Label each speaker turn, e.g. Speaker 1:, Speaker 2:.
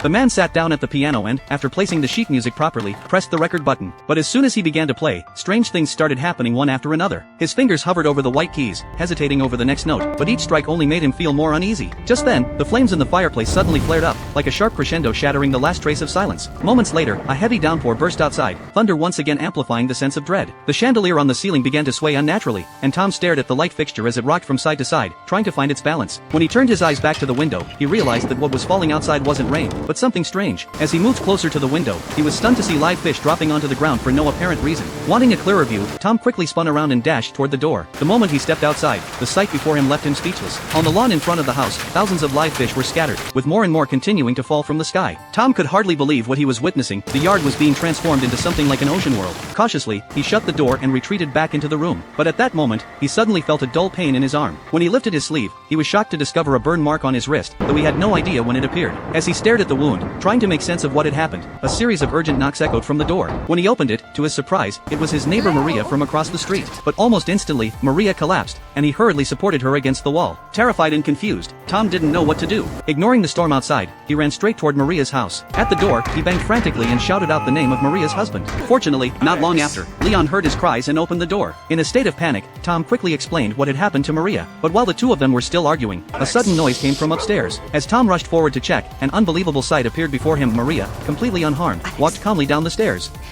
Speaker 1: The man sat down at the piano and, after placing the sheet music properly, pressed the record button. But as soon as he began to play, strange things started happening one after another. His fingers hovered over the white keys, hesitating over the next note, but each strike only made him feel more uneasy. Just then, the flames in the fireplace suddenly flared up, like a sharp crescendo shattering the last trace of silence. Moments later, a heavy downpour burst outside, thunder once again amplifying the sense of dread. The chandelier on the ceiling began to sway unnaturally, and Tom stared at the light fixture as it rocked from side to side, trying to find its balance. When he turned his eyes back to the window, he realized that what was falling outside wasn't rain, but something strange. As he moved closer to the window, he was stunned to see live fish dropping onto the ground for no apparent reason. Wanting a clearer view, Tom quickly spun around and dashed toward the door. The moment he stepped outside, the sight before him left him speechless. On the lawn in front of the house, thousands of live fish were scattered, with more and more continuing to fall from the sky. Tom could hardly believe what he was witnessing. The yard was being transformed into something like an ocean world. Cautiously, he shut the door and retreated back into the room. But at that moment, he suddenly felt a dull pain in his arm. When he lifted his sleeve, he was shocked to discover a burn mark on his wrist, though he had no idea when it appeared. As he stared at the wound, trying to make sense of what had happened, a series of urgent knocks echoed from the door. When he opened it, to his surprise, it was his neighbor Maria from across the street. But almost instantly, Maria collapsed, and he hurriedly supported her against the wall. Terrified and confused, Tom didn't know what to do. Ignoring the storm outside, he ran straight toward Maria's house. At the door, he banged frantically and shouted out the name of Maria's husband. Fortunately, not long after, Leon heard his cries and opened the door. In a state of panic, Tom quickly explained what had happened to Maria. But while the two of them were still arguing, a sudden noise came from upstairs. As Tom rushed forward to check, an unbelievable sight appeared before him. Maria, completely unharmed, walked calmly down the stairs.